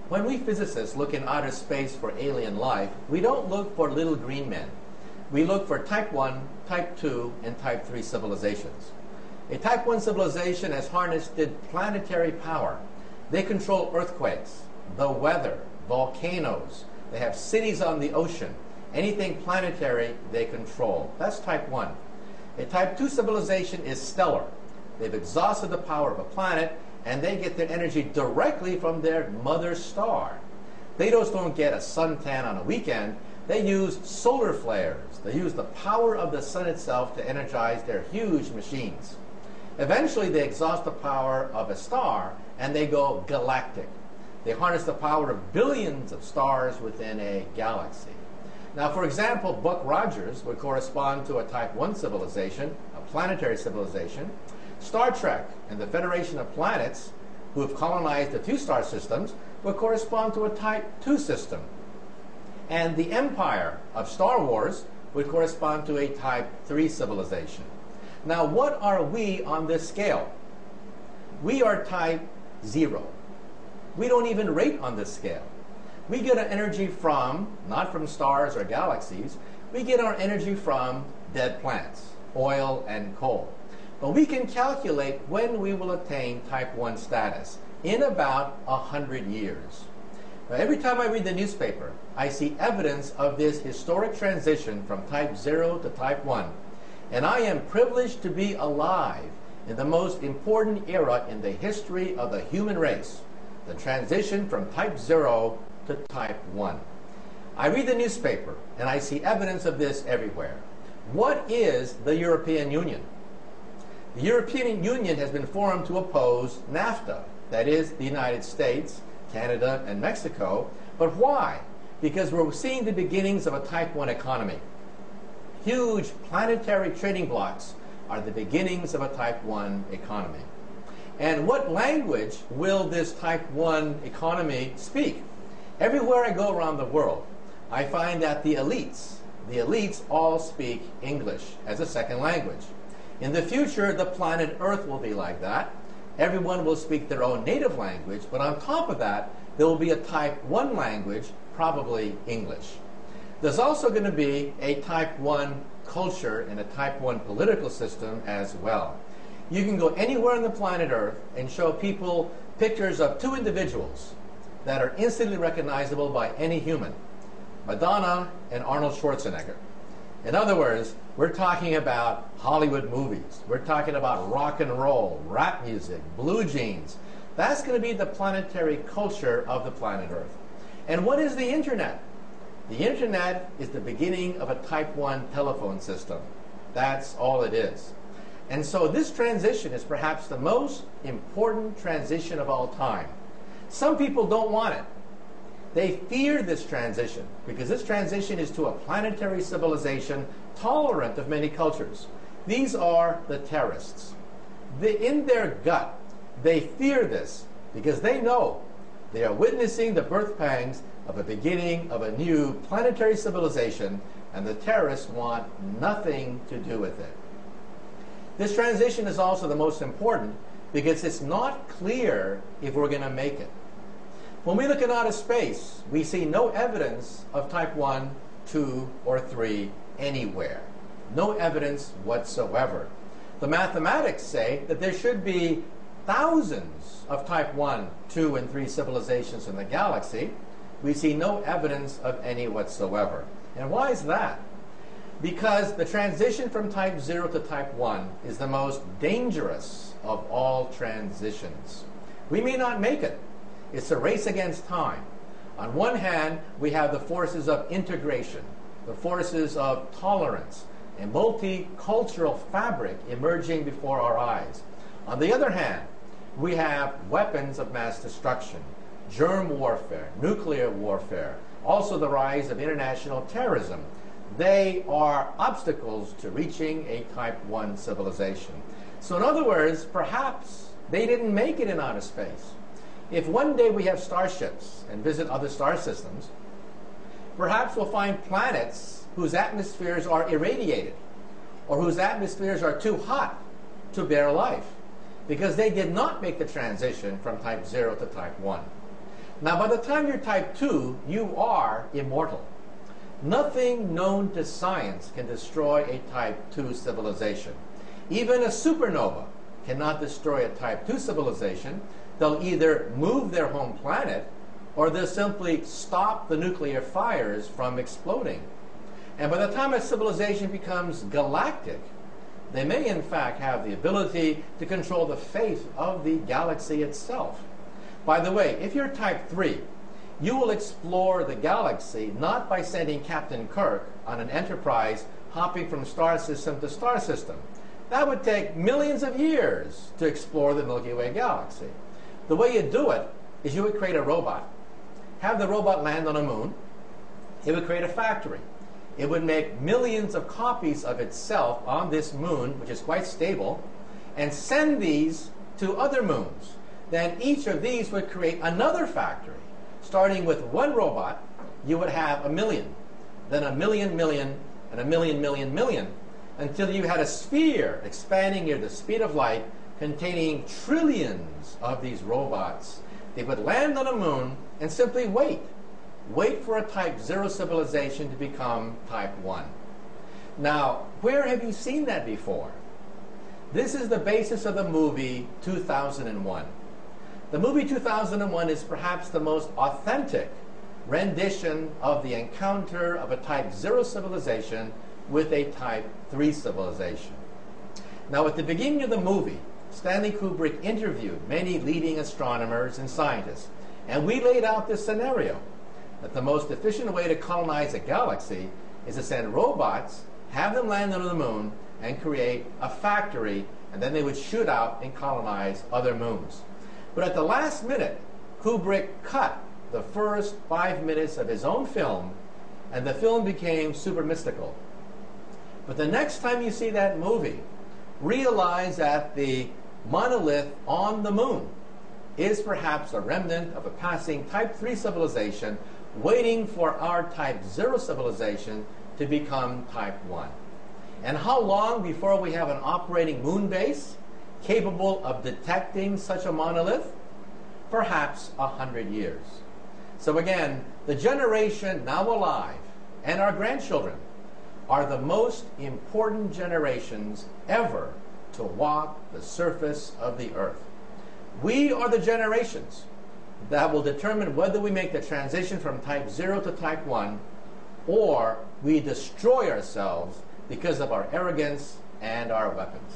When we physicists look in outer space for alien life, we don't look for little green men. We look for type 1, type 2, and type 3 civilizations. A type 1 civilization has harnessed planetary power. They control earthquakes, the weather, volcanoes. They have cities on the ocean. Anything planetary, they control. That's type 1. A type 2 civilization is stellar. They've exhausted the power of a planet, and they get their energy directly from their mother star. They just don't get a suntan on a weekend. They use solar flares. They use the power of the sun itself to energize their huge machines. Eventually, they exhaust the power of a star, and they go galactic. They harness the power of billions of stars within a galaxy. Now, for example, Buck Rogers would correspond to a type 1 civilization, a planetary civilization. Star Trek and the Federation of Planets, who have colonized the 2-star systems, would correspond to a type 2 system. And the Empire of Star Wars would correspond to a type 3 civilization. Now, what are we on this scale? We are type 0. We don't even rate on this scale. We get our energy from, not from stars or galaxies, we get our energy from dead plants, oil and coal. But we can calculate when we will attain type 1 status, in about 100 years. Now, every time I read the newspaper, I see evidence of this historic transition from type 0 to type 1. And I am privileged to be alive in the most important era in the history of the human race, the transition from type 0 to type 1. I read the newspaper, and I see evidence of this everywhere. What is the European Union? The European Union has been formed to oppose NAFTA, that is, the United States, Canada, and Mexico. But why? Because we're seeing the beginnings of a type 1 economy. Huge planetary trading blocks are the beginnings of a type 1 economy. And what language will this type 1 economy speak? Everywhere I go around the world, I find that the elites all speak English as a second language. In the future, the planet Earth will be like that. Everyone will speak their own native language, but on top of that, there will be a type 1 language, probably English. There's also going to be a type 1 culture and a type 1 political system as well. You can go anywhere on the planet Earth and show people pictures of 2 individuals that are instantly recognizable by any human, Madonna and Arnold Schwarzenegger. In other words, we're talking about Hollywood movies. We're talking about rock and roll, rap music, blue jeans. That's going to be the planetary culture of the planet Earth. And what is the Internet? The Internet is the beginning of a type 1 telephone system. That's all it is. And so this transition is perhaps the most important transition of all time. Some people don't want it. They fear this transition because this transition is to a planetary civilization tolerant of many cultures. These are the terrorists. In their gut, they fear this because they know they are witnessing the birth pangs of a beginning of a new planetary civilization, and the terrorists want nothing to do with it. This transition is also the most important because it's not clear if we're going to make it. When we look at outer space, we see no evidence of type 1, 2, or 3 anywhere. No evidence whatsoever. The mathematics say that there should be thousands of type 1, 2, and 3 civilizations in the galaxy. We see no evidence of any whatsoever. And why is that? Because the transition from type 0 to type 1 is the most dangerous of all transitions. We may not make it. It's a race against time. On one hand, we have the forces of integration, the forces of tolerance, a multicultural fabric emerging before our eyes. On the other hand, we have weapons of mass destruction, germ warfare, nuclear warfare, also the rise of international terrorism. They are obstacles to reaching a type 1 civilization. So in other words, perhaps they didn't make it in outer space. If one day we have starships and visit other star systems, perhaps we'll find planets whose atmospheres are irradiated or whose atmospheres are too hot to bear life because they did not make the transition from type 0 to type 1. Now, by the time you're type 2, you are immortal. Nothing known to science can destroy a type 2 civilization. Even a supernova cannot destroy a type 2 civilization. They'll either move their home planet or they'll simply stop the nuclear fires from exploding. And by the time a civilization becomes galactic, they may in fact have the ability to control the fate of the galaxy itself. By the way, if you're type 3, you will explore the galaxy not by sending Captain Kirk on an Enterprise hopping from star system to star system. That would take millions of years to explore the Milky Way galaxy. The way you do it is you would create a robot, have the robot land on a moon, it would create a factory. It would make millions of copies of itself on this moon, which is quite stable, and send these to other moons. Then each of these would create another factory. Starting with one robot, you would have a million, then a million million, and a million million million, until you had a sphere expanding near the speed of light, containing trillions of these robots. They would land on a moon and simply wait for a type 0 civilization to become type 1. Now, where have you seen that before? This is the basis of the movie 2001. The movie 2001 is perhaps the most authentic rendition of the encounter of a type 0 civilization with a type 3 civilization. Now, at the beginning of the movie, Stanley Kubrick interviewed many leading astronomers and scientists, and we laid out this scenario that the most efficient way to colonize a galaxy is to send robots, have them land on the moon, and create a factory, and then they would shoot out and colonize other moons. But at the last minute, Kubrick cut the first 5 minutes of his own film, and the film became super mystical. But the next time you see that movie, realize that the monolith on the moon is perhaps a remnant of a passing type 3 civilization waiting for our type 0 civilization to become type 1. And how long before we have an operating moon base capable of detecting such a monolith? Perhaps 100 years. So again, the generation now alive and our grandchildren are the most important generations ever to walk the surface of the earth. We are the generations that will determine whether we make the transition from type 0 to type 1 or we destroy ourselves because of our arrogance and our weapons.